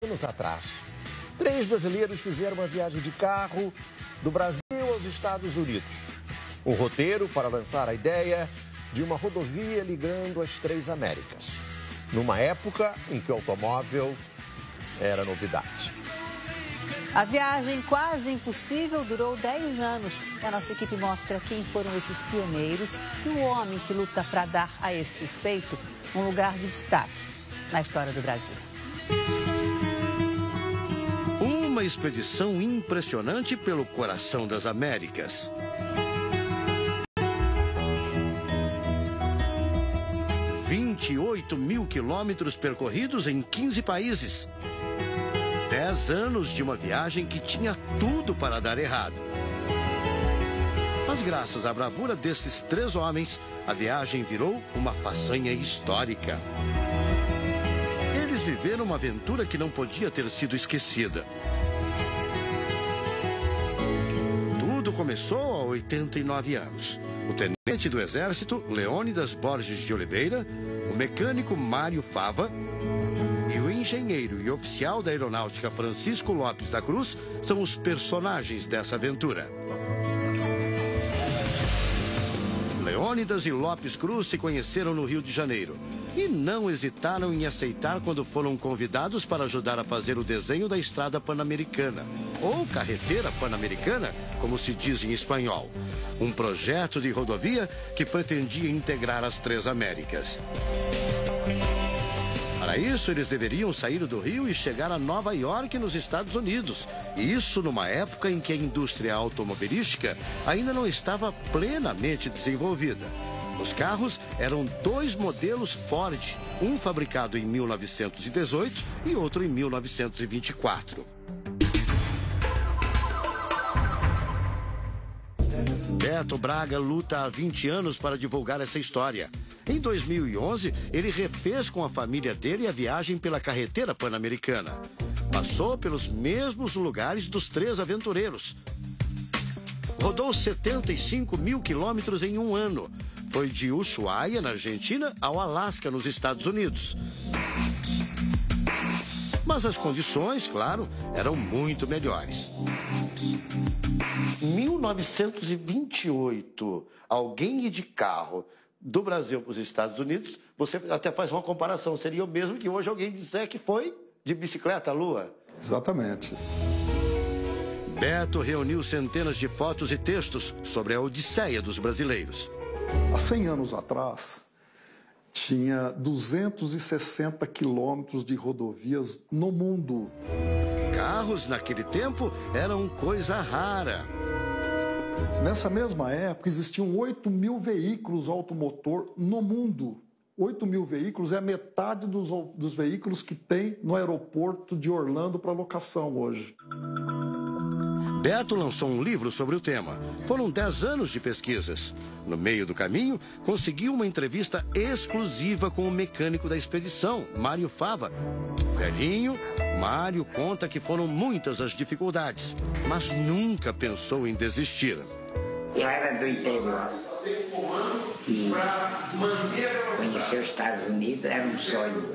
anos atrás. 3 brasileiros fizeram uma viagem de carro do Brasil aos Estados Unidos. Um roteiro para lançar a ideia de uma rodovia ligando as 3 Américas, numa época em que o automóvel era novidade. A viagem quase impossível durou 10 anos. A nossa equipe mostra quem foram esses pioneiros e o homem que luta para dar a esse feito um lugar de destaque na história do Brasil. Uma expedição impressionante pelo coração das Américas. 28 mil quilômetros percorridos em 15 países. 10 anos de uma viagem que tinha tudo para dar errado. Mas graças à bravura desses 3 homens, a viagem virou uma façanha histórica. Eles viveram uma aventura que não podia ter sido esquecida. Tudo começou há 89 anos. O tenente do Exército, Leônidas Borges de Oliveira, o mecânico Mário Fava e o engenheiro e oficial da aeronáutica Francisco Lopes da Cruz são os personagens dessa aventura. Leônidas e Lopes Cruz se conheceram no Rio de Janeiro e não hesitaram em aceitar quando foram convidados para ajudar a fazer o desenho da Estrada Pan-Americana, ou Carretera Pan-Americana, como se diz em espanhol. Um projeto de rodovia que pretendia integrar as 3 Américas. Para isso, eles deveriam sair do Rio e chegar a Nova York, nos Estados Unidos. Isso numa época em que a indústria automobilística ainda não estava plenamente desenvolvida. Os carros eram 2 modelos Ford, um fabricado em 1918 e outro em 1924. Beto Braga luta há 20 anos para divulgar essa história. Em 2011, ele refez com a família dele a viagem pela Carretera Pan-Americana. Passou pelos mesmos lugares dos 3 aventureiros. Rodou 75 mil quilômetros em um ano. Foi de Ushuaia, na Argentina, ao Alasca, nos Estados Unidos. Mas as condições, claro, eram muito melhores. 1928, alguém ir de carro do Brasil para os Estados Unidos, você até faz uma comparação, seria o mesmo que hoje alguém disser que foi de bicicleta à Lua. Exatamente. Beto reuniu centenas de fotos e textos sobre a odisseia dos brasileiros. Há 100 anos atrás, tinha 260 quilômetros de rodovias no mundo. Carros, naquele tempo, eram coisa rara. Nessa mesma época, existiam 8 mil veículos automotor no mundo. 8 mil veículos é a metade dos veículos que tem no aeroporto de Orlando para locação hoje. Beto lançou um livro sobre o tema. Foram 10 anos de pesquisas. No meio do caminho, conseguiu uma entrevista exclusiva com o mecânico da expedição, Mário Fava. Velhinho, Mário conta que foram muitas as dificuldades, mas nunca pensou em desistir. Eu era do interior e conhecer os Estados Unidos era um sonho.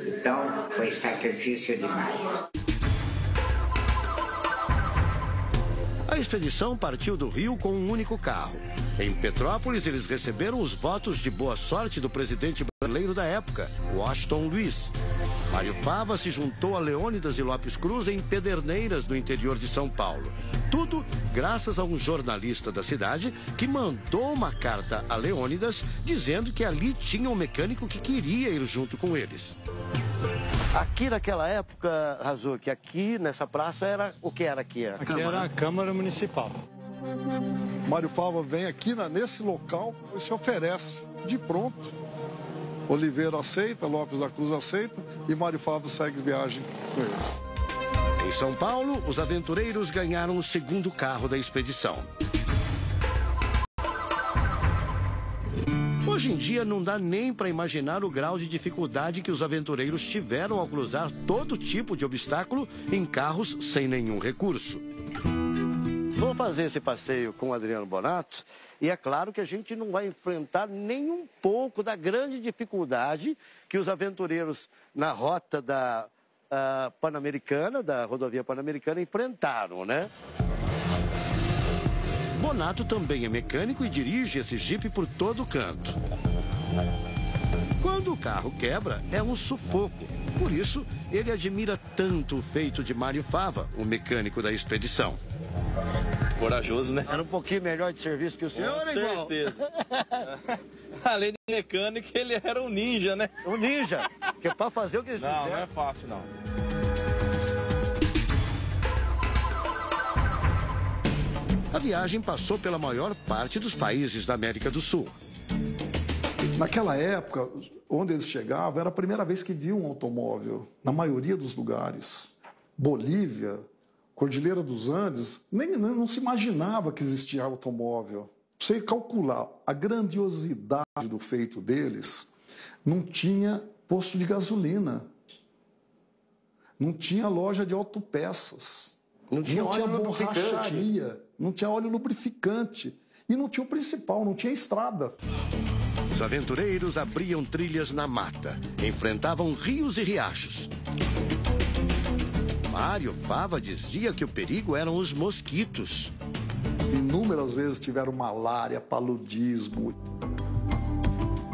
Então foi sacrifício demais. A expedição partiu do Rio com um único carro. Em Petrópolis, eles receberam os votos de boa sorte do presidente brasileiro da época, Washington Luiz. Mário Fava se juntou a Leônidas e Lopes Cruz em Pederneiras, no interior de São Paulo. Tudo graças a um jornalista da cidade que mandou uma carta a Leônidas dizendo que ali tinha um mecânico que queria ir junto com eles. Aqui naquela época, Razuki, aqui nessa praça era o que era aqui? Aqui era a Câmara Municipal. Mário Fava vem aqui nesse local e se oferece de pronto. Oliveira aceita, Lopes da Cruz aceita e Mário Fava segue viagem com eles. Em São Paulo, os aventureiros ganharam o segundo carro da expedição. Hoje em dia não dá nem para imaginar o grau de dificuldade que os aventureiros tiveram ao cruzar todo tipo de obstáculo em carros sem nenhum recurso. Vou fazer esse passeio com o Adriano Bonato e é claro que a gente não vai enfrentar nem um pouco da grande dificuldade que os aventureiros na rota da Pan-Americana, da rodovia Pan-Americana, enfrentaram, né? Bonato também é mecânico e dirige esse Jeep por todo canto. Quando o carro quebra, é um sufoco. Por isso, ele admira tanto o feito de Mário Fava, o mecânico da expedição. Corajoso, né? Era um pouquinho melhor de serviço que o senhor, Com certeza. Além de mecânico, ele era um ninja, né? Um ninja, que é pra fazer o que eles fizeram. Não é fácil, não. A viagem passou pela maior parte dos países da América do Sul. Naquela época, onde eles chegavam, era a primeira vez que viam um automóvel, na maioria dos lugares. Bolívia, Cordilheira dos Andes, não se imaginava que existia automóvel. Você calcular a grandiosidade do feito deles, não tinha posto de gasolina, não tinha loja de autopeças, não tinha borracharia, não tinha óleo lubrificante e não tinha o principal, não tinha estrada. Os aventureiros abriam trilhas na mata, enfrentavam rios e riachos. Mário Fava dizia que o perigo eram os mosquitos. Inúmeras vezes tiveram malária, paludismo.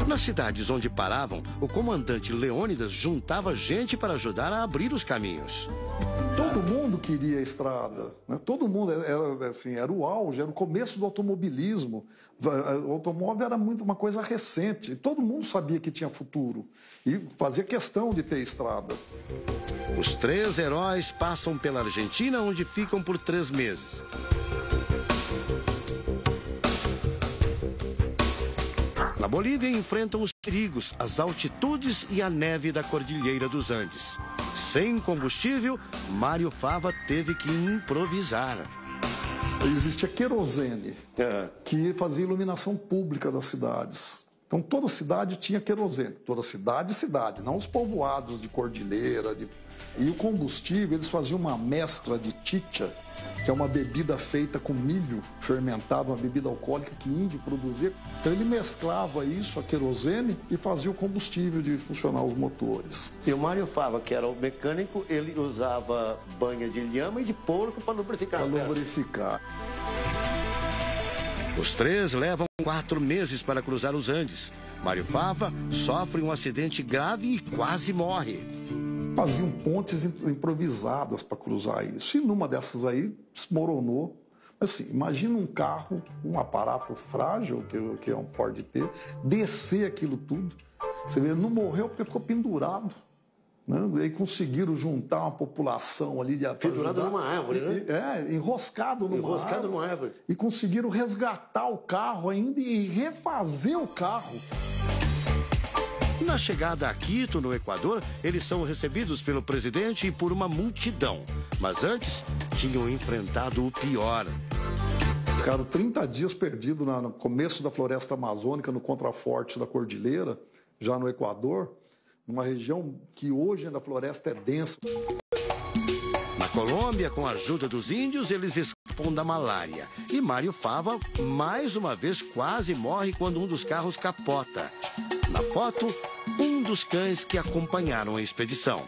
Nas cidades onde paravam, o comandante Leônidas juntava gente para ajudar a abrir os caminhos. Todo mundo queria a estrada, né? Todo mundo, era o auge, era o começo do automobilismo. O automóvel era muito uma coisa recente. Todo mundo sabia que tinha futuro e fazia questão de ter estrada. Os três heróis passam pela Argentina, onde ficam por 3 meses. Na Bolívia, enfrentam os perigos, as altitudes e a neve da Cordilheira dos Andes. Sem combustível, Mário Fava teve que improvisar. Existia querosene, que fazia iluminação pública das cidades. Então, toda cidade tinha querosene. Toda cidade, não os povoados de cordilheira. E o combustível, eles faziam uma mescla de chicha, que é uma bebida feita com milho fermentado, uma bebida alcoólica que índio produzia. Então ele mesclava isso, a querosene, e fazia o combustível de funcionar os motores. E o Mário Fava, que era o mecânico, ele usava banha de lhama e de porco para lubrificar. Para lubrificar. Os três levam 4 meses para cruzar os Andes. Mário Fava sofre um acidente grave e quase morre. Faziam pontes improvisadas para cruzar isso. E numa dessas aí, desmoronou. Assim, imagina um carro, um aparato frágil, que é um Ford T, descer aquilo tudo. Você vê, não morreu porque ficou pendurado. Né? E conseguiram juntar uma população ali. Pendurado numa árvore, né? Enroscado numa árvore. E conseguiram resgatar o carro ainda e refazer o carro. Na chegada a Quito, no Equador, eles são recebidos pelo presidente e por uma multidão. Mas antes, tinham enfrentado o pior. Ficaram 30 dias perdidos no começo da floresta amazônica, no contraforte da cordilheira, já no Equador, numa região que hoje na floresta é densa. Na Colômbia, com a ajuda dos índios, eles escapam da malária. E Mário Fava, mais uma vez, quase morre quando um dos carros capota. Na foto, um dos cães que acompanharam a expedição.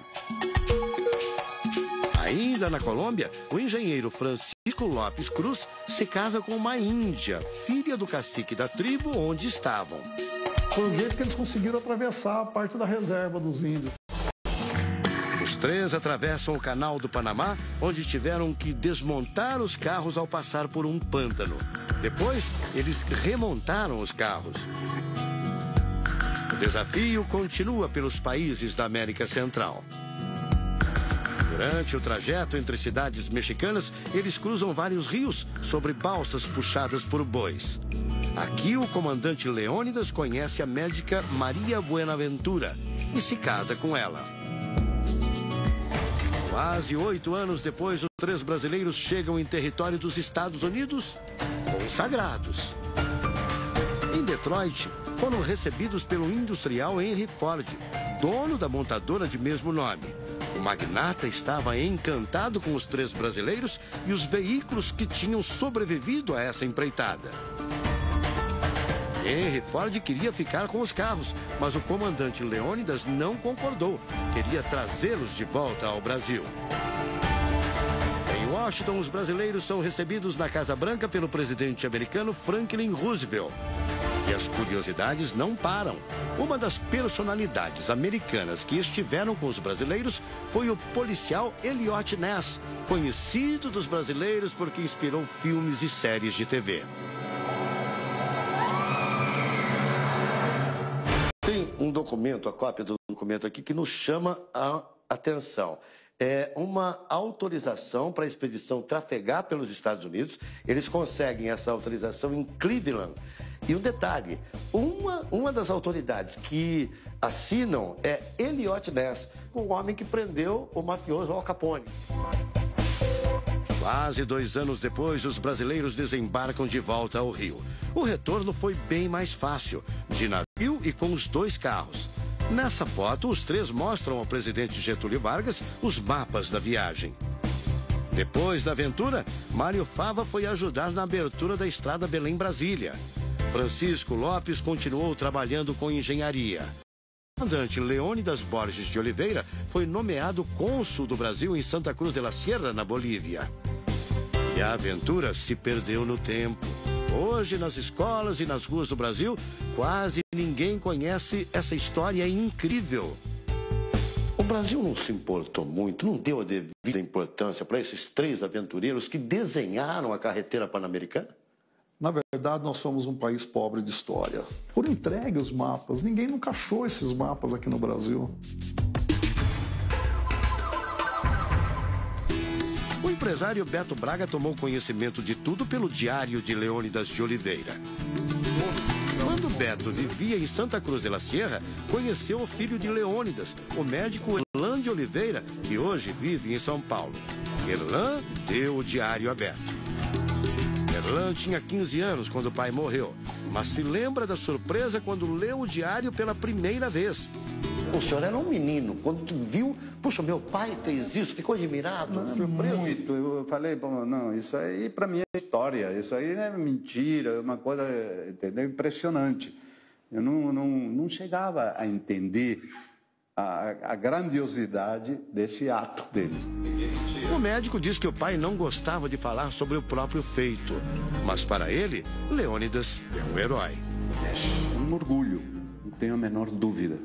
Ainda na Colômbia, o engenheiro Francisco Lopes Cruz se casa com uma índia, filha do cacique da tribo onde estavam. Foi o jeito que eles conseguiram atravessar a parte da reserva dos índios. Os três atravessam o canal do Panamá, onde tiveram que desmontar os carros ao passar por um pântano. Depois, eles remontaram os carros. O desafio continua pelos países da América Central. Durante o trajeto entre cidades mexicanas, eles cruzam vários rios sobre balsas puxadas por bois. Aqui, o comandante Leônidas conhece a médica Maria Buenaventura e se casa com ela. Quase 8 anos depois, os 3 brasileiros chegam em território dos Estados Unidos consagrados. Em Detroit, foram recebidos pelo industrial Henry Ford, dono da montadora de mesmo nome. O magnata estava encantado com os 3 brasileiros e os veículos que tinham sobrevivido a essa empreitada. Henry Ford queria ficar com os carros, mas o comandante Leônidas não concordou. Queria trazê-los de volta ao Brasil. Em Washington, os brasileiros são recebidos na Casa Branca pelo presidente americano Franklin Roosevelt. E as curiosidades não param. Uma das personalidades americanas que estiveram com os brasileiros foi o policial Eliot Ness, conhecido dos brasileiros porque inspirou filmes e séries de TV. Tem um documento, a cópia do documento aqui, que nos chama a atenção. É uma autorização para a expedição trafegar pelos Estados Unidos. Eles conseguem essa autorização em Cleveland. E um detalhe, uma das autoridades que assinam é Eliot Ness, o homem que prendeu o mafioso Al Capone. Quase 2 anos depois, os brasileiros desembarcam de volta ao Rio. O retorno foi bem mais fácil, de navio e com os 2 carros. Nessa foto, os 3 mostram ao presidente Getúlio Vargas os mapas da viagem. Depois da aventura, Mário Fava foi ajudar na abertura da estrada Belém-Brasília. Francisco Lopes continuou trabalhando com engenharia. O comandante Leônidas Borges de Oliveira foi nomeado cônsul do Brasil em Santa Cruz de la Sierra, na Bolívia. E a aventura se perdeu no tempo. Hoje, nas escolas e nas ruas do Brasil, quase ninguém conhece essa história incrível. O Brasil não se importou muito, não deu a devida importância para esses 3 aventureiros que desenharam a carretera pan-americana? Na verdade, nós somos um país pobre de história. Foram entregues os mapas, ninguém nunca achou esses mapas aqui no Brasil. O empresário Beto Braga tomou conhecimento de tudo pelo Diário de Leônidas de Oliveira. Quando Beto vivia em Santa Cruz de la Sierra, conheceu o filho de Leônidas, o médico Erlan de Oliveira, que hoje vive em São Paulo. Erlan deu o diário a Beto. Erlan tinha 15 anos quando o pai morreu, mas se lembra da surpresa quando leu o diário pela primeira vez. O senhor era um menino, quando viu, puxa, meu pai fez isso, ficou admirado, surpreso? Muito, eu falei, bom, não, isso aí para mim é história, isso aí é mentira, é uma coisa, entendeu, impressionante. Eu não chegava a entender a grandiosidade desse ato dele. O médico diz que o pai não gostava de falar sobre o próprio feito, mas para ele, Leônidas é um herói. Um orgulho, não tenho a menor dúvida.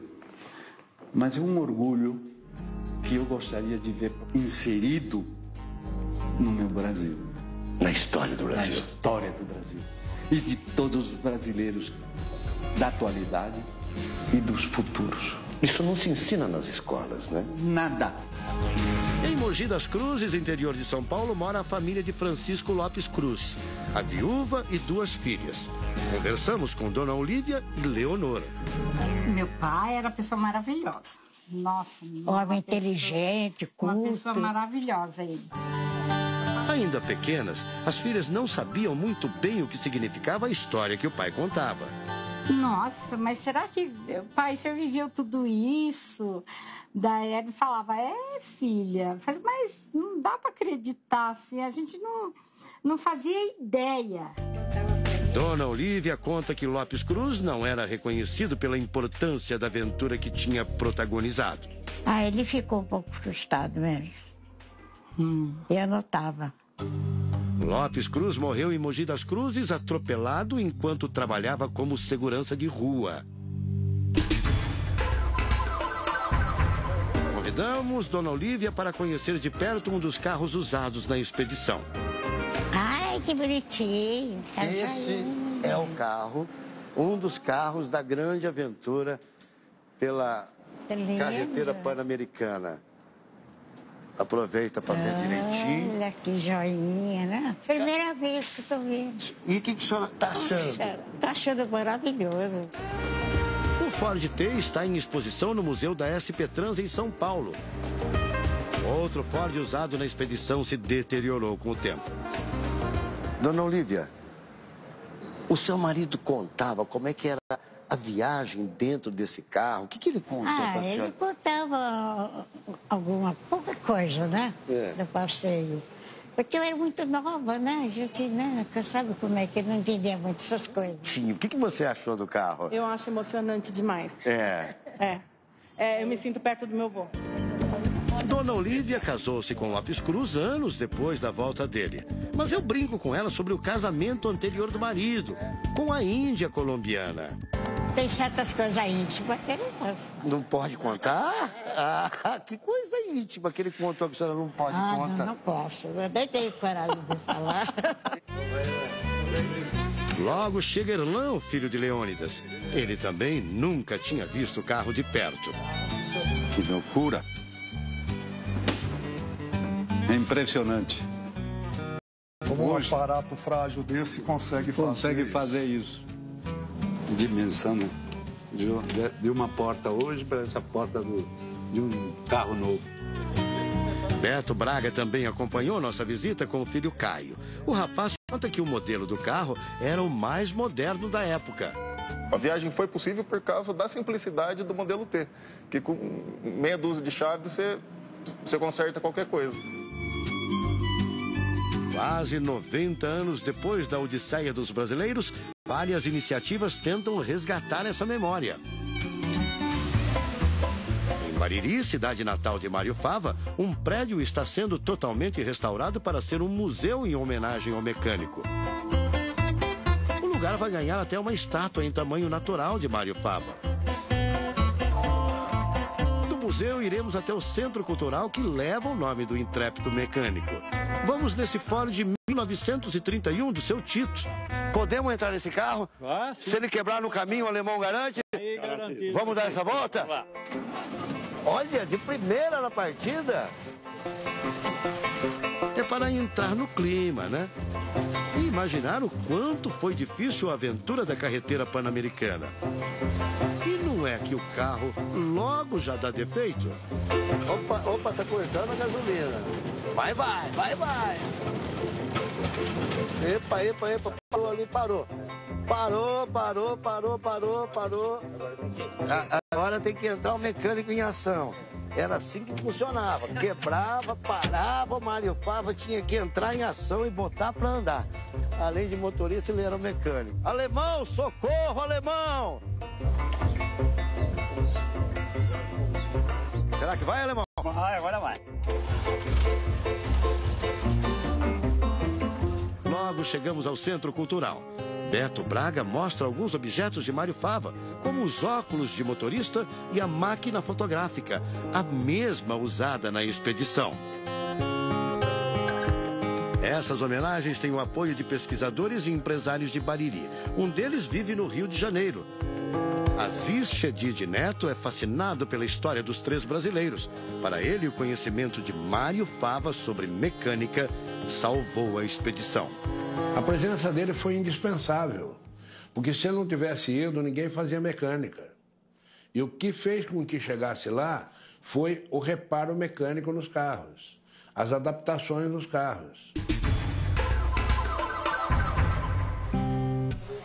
Mas é um orgulho que eu gostaria de ver inserido no meu Brasil. Na história do Brasil. Na história do Brasil. E de todos os brasileiros da atualidade e dos futuros. Isso não se ensina nas escolas, né? Nada. Em Mogi das Cruzes, interior de São Paulo, mora a família de Francisco Lopes Cruz, a viúva e 2 filhas. Conversamos com Dona Olívia e Leonora. Meu pai era uma pessoa maravilhosa. Nossa, homem inteligente, culto. Uma pessoa maravilhosa ele. Ainda pequenas, as filhas não sabiam muito bem o que significava a história que o pai contava. Nossa, mas será que o pai, o senhor viveu tudo isso? Daí ele falava, filha. Eu falei, mas não dá para acreditar, assim, a gente não fazia ideia. Dona Olívia conta que Lopes Cruz não era reconhecido pela importância da aventura que tinha protagonizado. Ele ficou um pouco frustrado mesmo. Eu notava. Lopes Cruz morreu em Mogi das Cruzes, atropelado enquanto trabalhava como segurança de rua. Convidamos Dona Olívia para conhecer de perto um dos carros usados na expedição. Ai, que bonitinho. Esse é o carro, um dos carros da grande aventura pela carretera pan-americana. Aproveita para ver direitinho. Olha que joinha, né? Primeira vez que estou vendo. E o que a senhora está achando? Estou achando maravilhoso. O Ford T está em exposição no Museu da SP Trans em São Paulo. Outro Ford usado na expedição se deteriorou com o tempo. Dona Olívia, o seu marido contava como é que era a viagem dentro desse carro? O que ele contou para a senhora? Ele contava pouca coisa, né? Do passeio. Porque eu era muito nova, né? A gente, né? Sabe como é que eu não entendia muito essas coisas. O que você achou do carro? Eu acho emocionante demais. Eu me sinto perto do meu avô. Dona Olívia casou-se com Lopes Cruz anos depois da volta dele. Mas eu brinco com ela sobre o casamento anterior do marido, com a Índia colombiana. Tem certas coisas íntimas que eu não posso. Não pode contar? Ah, que coisa íntima que ele contou que a senhora não pode contar. Não posso. Eu nem tenho coragem de falar. Logo chega Erlão, filho de Leônidas. Ele também nunca tinha visto o carro de perto. Que loucura. É impressionante. Como um aparato frágil desse consegue fazer isso. Dimensão, né? De uma porta hoje para essa porta de um carro novo. Beto Braga também acompanhou nossa visita com o filho Caio. O rapaz conta que o modelo do carro era o mais moderno da época. A viagem foi possível por causa da simplicidade do modelo T, que com meia dúzia de chaves você conserta qualquer coisa. Quase 90 anos depois da Odisseia dos brasileiros, várias iniciativas tentam resgatar essa memória. Em Bariri, cidade natal de Mário Fava, um prédio está sendo totalmente restaurado para ser um museu em homenagem ao mecânico. O lugar vai ganhar até uma estátua em tamanho natural de Mário Fava. Do museu, iremos até o Centro Cultural que leva o nome do intrépido mecânico. Vamos nesse Ford de 1931 do seu Tito. Podemos entrar nesse carro? Se ele quebrar no caminho, o alemão garante? Vamos dar essa volta? Olha, de primeira na partida. É para entrar no clima, né? E imaginar o quanto foi difícil a aventura da carretera pan-americana. E não é que o carro logo já dá defeito? Opa, tá cortando a gasolina. Vai. Epa, parou ali, parou. Parou. Agora tem que entrar o mecânico em ação. Era assim que funcionava. Quebrava, parava, o Mário Fava tinha que entrar em ação e botar pra andar. Além de motorista, ele era mecânico. Alemão, socorro, alemão! Será que vai, alemão? Agora vai. Logo chegamos ao Centro Cultural. Beto Braga mostra alguns objetos de Mário Fava, como os óculos de motorista e a máquina fotográfica, a mesma usada na expedição. Essas homenagens têm o apoio de pesquisadores e empresários de Bariri. Um deles vive no Rio de Janeiro. Aziz Chedid Neto é fascinado pela história dos três brasileiros. Para ele, o conhecimento de Mário Fava sobre mecânica salvou a expedição. A presença dele foi indispensável, porque se ele não tivesse ido, ninguém fazia mecânica. E o que fez com que chegasse lá foi o reparo mecânico nos carros, as adaptações nos carros.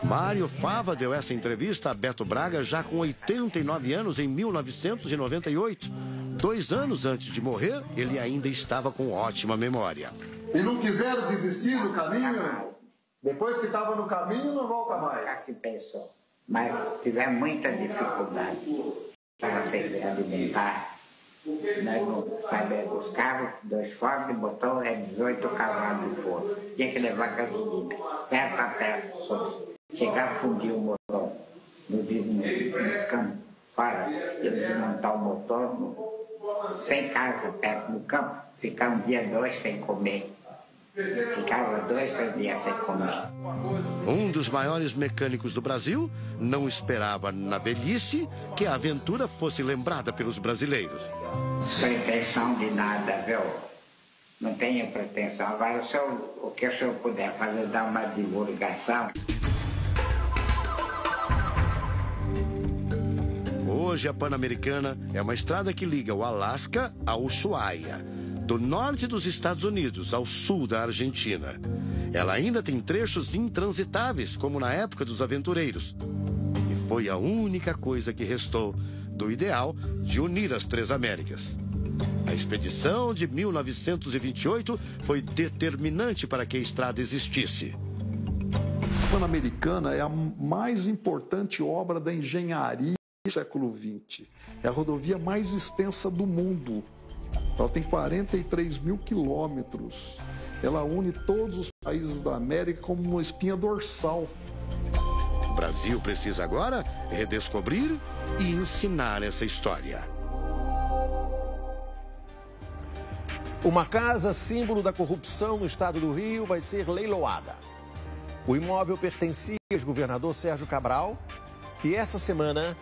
Mário Fava deu essa entrevista a Beto Braga já com 89 anos em 1998. 2 anos antes de morrer, ele ainda estava com ótima memória. E não quiseram desistir do caminho? Depois que estava no caminho, não volta mais. Assim pensou. Mas tivemos muita dificuldade para se alimentar. Sabe, os carros, 2 Ford, motor é 18 cavalos de força. Tinha que levar gasolina. Certa peça sobre. Chegar a fundir o motor no campo, fora, eles iam montar o motor sem casa, perto do campo, ficar um dia, 2 sem comer. Ficava 2, 3 dias sem comer. Um dos maiores mecânicos do Brasil não esperava na velhice que a aventura fosse lembrada pelos brasileiros. Pretensão de nada, viu? Não tenho pretensão. Agora, o que o senhor puder fazer, dar uma divulgação. Hoje, a Pan-Americana é uma estrada que liga o Alasca ao Ushuaia, do norte dos Estados Unidos ao sul da Argentina. Ela ainda tem trechos intransitáveis, como na época dos aventureiros. E foi a única coisa que restou do ideal de unir as 3 Américas. A expedição de 1928 foi determinante para que a estrada existisse. A Pan-Americana é a mais importante obra da engenharia do século XX. É a rodovia mais extensa do mundo. Ela tem 43 mil quilômetros. Ela une todos os países da América como uma espinha dorsal. O Brasil precisa agora redescobrir e ensinar essa história. Uma casa símbolo da corrupção no estado do Rio vai ser leiloada. O imóvel pertencia ao ex-governador Sérgio Cabral, que essa semana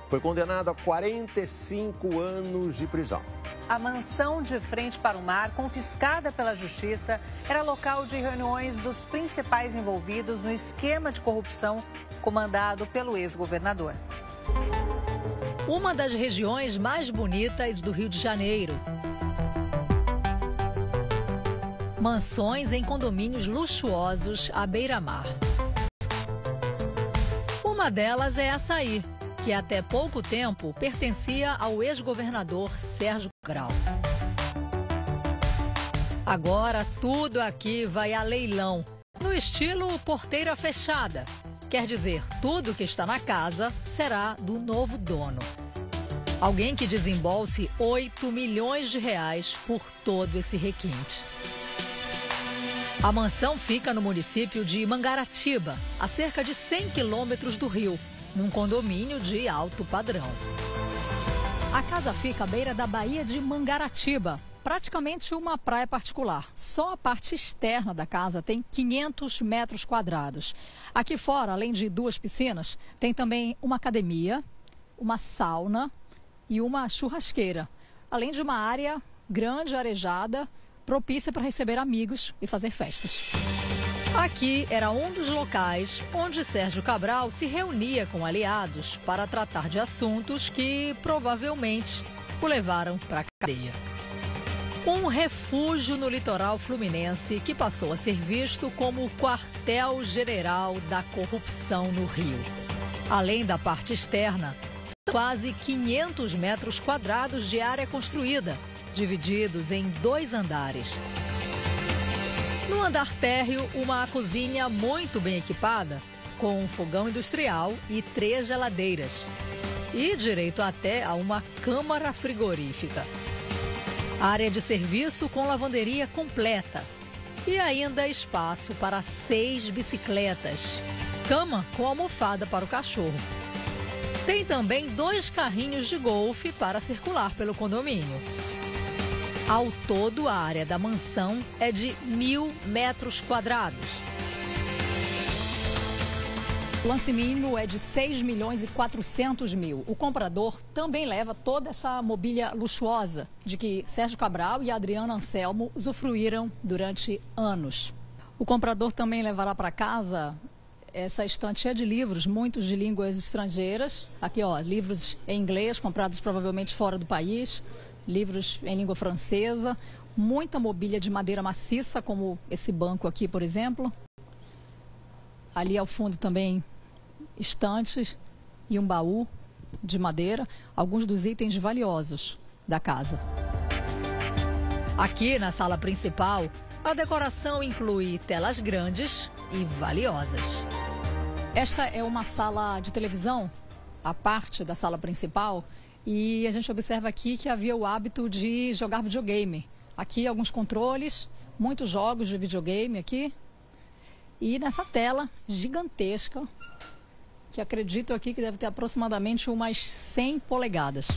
foi condenado a 45 anos de prisão. A mansão de frente para o mar, confiscada pela justiça, era local de reuniões dos principais envolvidos no esquema de corrupção comandado pelo ex-governador. Uma das regiões mais bonitas do Rio de Janeiro. Mansões em condomínios luxuosos à beira-mar. Uma delas é Açaí, que até pouco tempo pertencia ao ex-governador Sérgio Cabral. Agora tudo aqui vai a leilão, no estilo porteira fechada. Quer dizer, tudo que está na casa será do novo dono. Alguém que desembolse 8 milhões de reais por todo esse requinte. A mansão fica no município de Mangaratiba, a cerca de 100 quilômetros do Rio, num condomínio de alto padrão. A casa fica à beira da Baía de Mangaratiba, praticamente uma praia particular. Só a parte externa da casa tem 500 metros quadrados. Aqui fora, além de 2 piscinas, tem também uma academia, uma sauna e uma churrasqueira, além de uma área grande, arejada, propícia para receber amigos e fazer festas. Aqui era um dos locais onde Sérgio Cabral se reunia com aliados para tratar de assuntos que provavelmente o levaram para a cadeia. Um refúgio no litoral fluminense que passou a ser visto como o quartel-general da corrupção no Rio. Além da parte externa, são quase 500 metros quadrados de área construída, divididos em 2 andares. No andar térreo, uma cozinha muito bem equipada, com um fogão industrial e 3 geladeiras. E direito até a uma câmara frigorífica. Área de serviço com lavanderia completa. E ainda espaço para 6 bicicletas. Cama com almofada para o cachorro. Tem também 2 carrinhos de golfe para circular pelo condomínio. Ao todo, a área da mansão é de 1.000 metros quadrados. O lance mínimo é de 6 milhões e 400 mil. O comprador também leva toda essa mobília luxuosa de que Sérgio Cabral e Adriano Anselmo usufruíram durante anos. O comprador também levará para casa essa estante cheia de livros, muitos de línguas estrangeiras. Aqui, ó, livros em inglês, comprados provavelmente fora do país. Livros em língua francesa, muita mobília de madeira maciça, como esse banco aqui, por exemplo. Ali ao fundo também estantes e um baú de madeira, alguns dos itens valiosos da casa. Aqui na sala principal, a decoração inclui telas grandes e valiosas. Esta é uma sala de televisão, a parte da sala principal. E a gente observa aqui que havia o hábito de jogar videogame. Aqui alguns controles, muitos jogos de videogame aqui. E nessa tela gigantesca, que acredito aqui que deve ter aproximadamente umas 100 polegadas.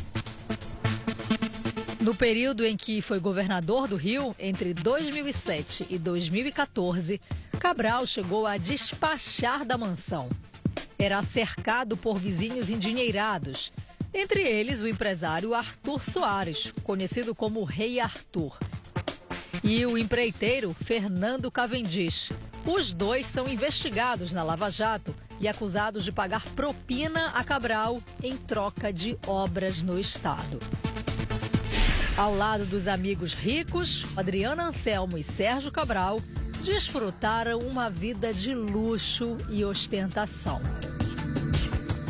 No período em que foi governador do Rio, entre 2007 e 2014, Cabral chegou a despachar da mansão. Era cercado por vizinhos endinheirados. Entre eles, o empresário Arthur Soares, conhecido como Rei Arthur, e o empreiteiro Fernando Cavendish. Os dois são investigados na Lava Jato e acusados de pagar propina a Cabral em troca de obras no estado. Ao lado dos amigos ricos, Adriano Anselmo e Sérgio Cabral desfrutaram uma vida de luxo e ostentação.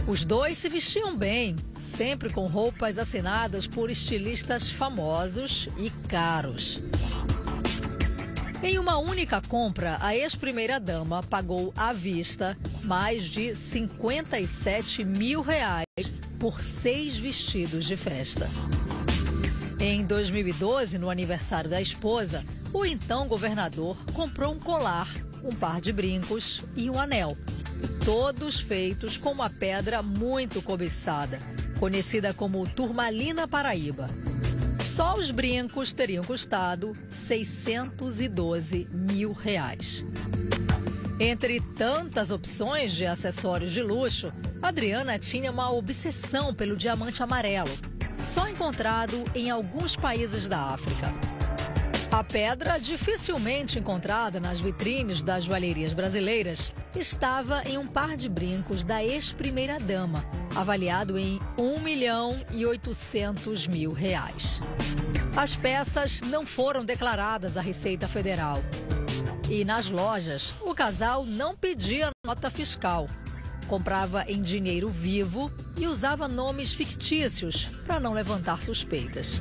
Os dois se vestiam bem. sempre com roupas assinadas por estilistas famosos e caros. Em uma única compra, a ex-primeira-dama pagou à vista mais de 57 mil reais por 6 vestidos de festa. Em 2012, no aniversário da esposa, o então governador comprou um colar, um par de brincos e um anel. Todos feitos com uma pedra muito cobiçada, conhecida como turmalina paraíba. Só os brincos teriam custado 612 mil reais. Entre tantas opções de acessórios de luxo, Adriana tinha uma obsessão pelo diamante amarelo, só encontrado em alguns países da África. A pedra, dificilmente encontrada nas vitrines das joalherias brasileiras, estava em um par de brincos da ex-primeira-dama, avaliado em R$1.800.000. As peças não foram declaradas à Receita Federal. E nas lojas, o casal não pedia nota fiscal. Comprava em dinheiro vivo e usava nomes fictícios para não levantar suspeitas.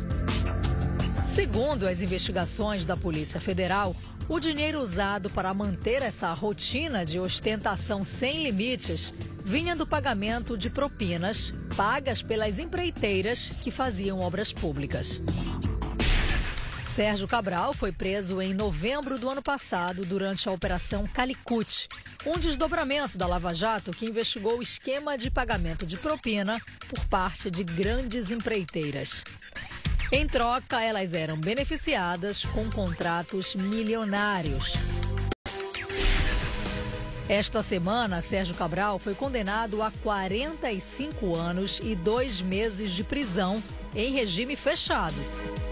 Segundo as investigações da Polícia Federal, o dinheiro usado para manter essa rotina de ostentação sem limites vinha do pagamento de propinas pagas pelas empreiteiras que faziam obras públicas. Sérgio Cabral foi preso em novembro do ano passado durante a Operação Calicut, um desdobramento da Lava Jato que investigou o esquema de pagamento de propina por parte de grandes empreiteiras. Em troca, elas eram beneficiadas com contratos milionários. Esta semana, Sérgio Cabral foi condenado a 45 anos e 2 meses de prisão em regime fechado,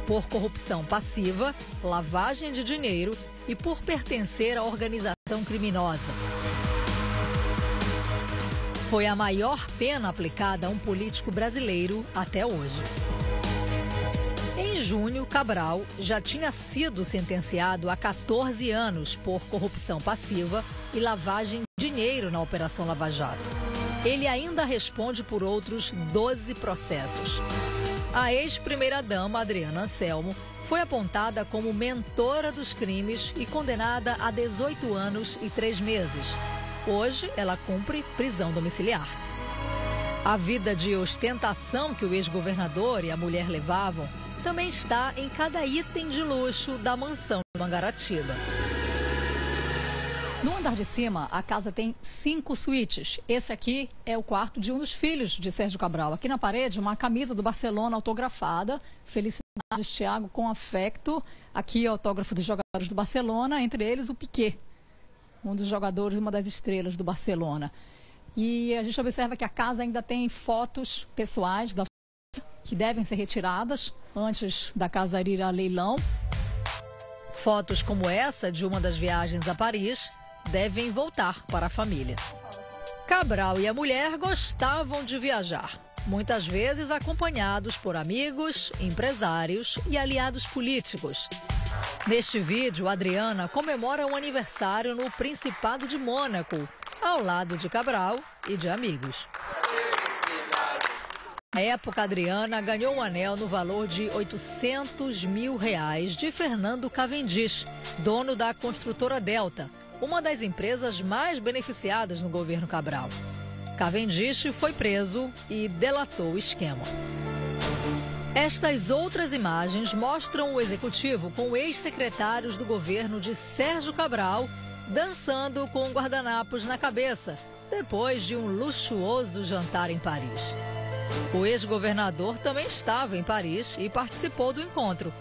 por corrupção passiva, lavagem de dinheiro e por pertencer a organização criminosa. Foi a maior pena aplicada a um político brasileiro até hoje. Em junho, Cabral já tinha sido sentenciado a 14 anos por corrupção passiva e lavagem de dinheiro na Operação Lava Jato. Ele ainda responde por outros 12 processos. A ex-primeira-dama, Adriana Anselmo, foi apontada como mentora dos crimes e condenada a 18 anos e 3 meses. Hoje, ela cumpre prisão domiciliar. A vida de ostentação que o ex-governador e a mulher levavam também está em cada item de luxo da mansão de Mangaratiba. No andar de cima, a casa tem 5 suítes. Esse aqui é o quarto de um dos filhos de Sérgio Cabral. Aqui na parede, uma camisa do Barcelona autografada. Felicidades, Thiago, com afecto. Aqui é o autógrafo dos jogadores do Barcelona, entre eles o Piqué, um dos jogadores, uma das estrelas do Barcelona. E a gente observa que a casa ainda tem fotos pessoais da que devem ser retiradas antes da casa ir a leilão. Fotos como essa de uma das viagens a Paris devem voltar para a família. Cabral e a mulher gostavam de viajar, muitas vezes acompanhados por amigos, empresários e aliados políticos. Neste vídeo, Adriana comemora um aniversário no Principado de Mônaco, ao lado de Cabral e de amigos. Na época, Adriana ganhou um anel no valor de R$800 mil de Fernando Cavendish, dono da construtora Delta, uma das empresas mais beneficiadas no governo Cabral. Cavendish foi preso e delatou o esquema. Estas outras imagens mostram o executivo com ex-secretários do governo de Sérgio Cabral dançando com guardanapos na cabeça, depois de um luxuoso jantar em Paris. O ex-governador também estava em Paris e participou do encontro.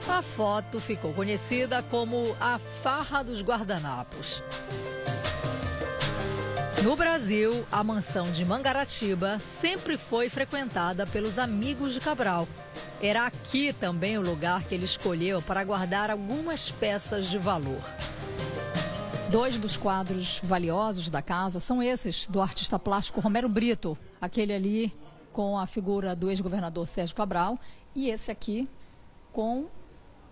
A foto ficou conhecida como a Farra dos Guardanapos. No Brasil, a mansão de Mangaratiba sempre foi frequentada pelos amigos de Cabral. Era aqui também o lugar que ele escolheu para guardar algumas peças de valor. 2 dos quadros valiosos da casa são esses do artista plástico Romero Brito, aquele ali com a figura do ex-governador Sérgio Cabral e esse aqui com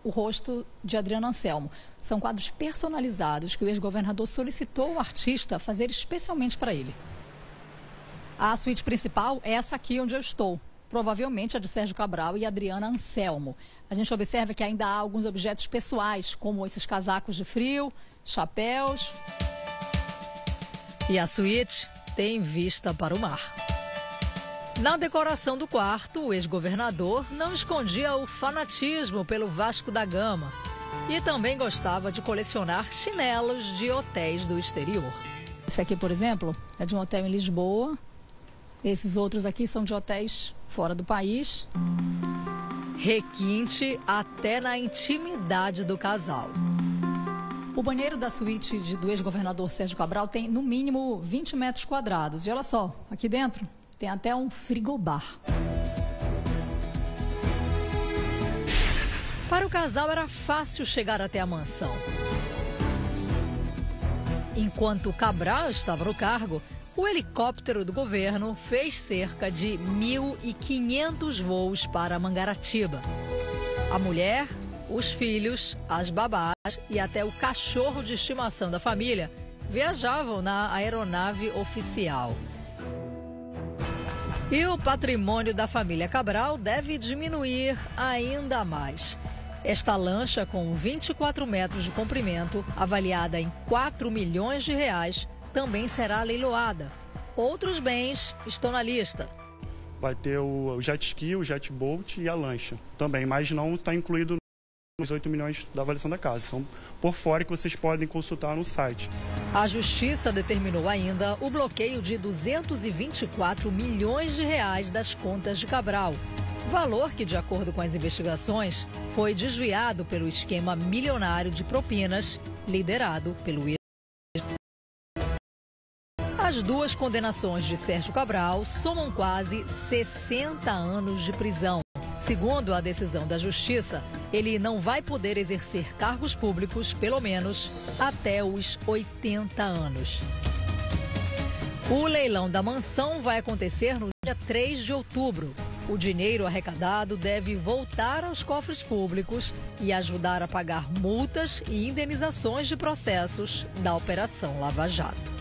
o rosto de Adriana Anselmo. São quadros personalizados que o ex-governador solicitou ao artista fazer especialmente para ele. A suíte principal é essa aqui onde eu estou. provavelmente a de Sérgio Cabral e Adriana Anselmo. A gente observa que ainda há alguns objetos pessoais, como esses casacos de frio, chapéus. E a suíte tem vista para o mar. Na decoração do quarto, o ex-governador não escondia o fanatismo pelo Vasco da Gama e também gostava de colecionar chinelos de hotéis do exterior. Esse aqui, por exemplo, é de um hotel em Lisboa. Esses outros aqui são de hotéis fora do país. Requinte até na intimidade do casal. O banheiro da suíte do ex-governador Sérgio Cabral tem, no mínimo, 20 metros quadrados. E olha só, aqui dentro tem até um frigobar. Para o casal era fácil chegar até a mansão. Enquanto Cabral estava no cargo, o helicóptero do governo fez cerca de 1.500 voos para Mangaratiba. A mulher, os filhos, as babás e até o cachorro de estimação da família viajavam na aeronave oficial. E o patrimônio da família Cabral deve diminuir ainda mais. Esta lancha, com 24 metros de comprimento, avaliada em 4 milhões de reais, também será leiloada. Outros bens estão na lista. Vai ter o jet ski, o jet boat e a lancha também, mas não está incluído nos 8 milhões da avaliação da casa. São por fora que vocês podem consultar no site. A Justiça determinou ainda o bloqueio de 224 milhões de reais das contas de Cabral. Valor que, de acordo com as investigações, foi desviado pelo esquema milionário de propinas liderado pelo ex. As duas condenações de Sérgio Cabral somam quase 60 anos de prisão. Segundo a decisão da Justiça, ele não vai poder exercer cargos públicos, pelo menos, até os 80 anos. O leilão da mansão vai acontecer no dia 3 de outubro. O dinheiro arrecadado deve voltar aos cofres públicos e ajudar a pagar multas e indenizações de processos da Operação Lava Jato.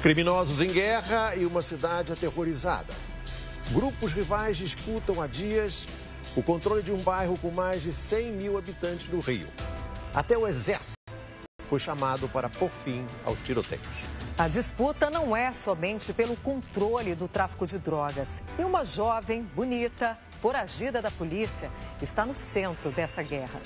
Criminosos em guerra e uma cidade aterrorizada. Grupos rivais disputam há dias o controle de um bairro com mais de 100 mil habitantes do Rio. Até o Exército foi chamado para pôr fim aos tiroteios. A disputa não é somente pelo controle do tráfico de drogas. E uma jovem, bonita, foragida da polícia, está no centro dessa guerra.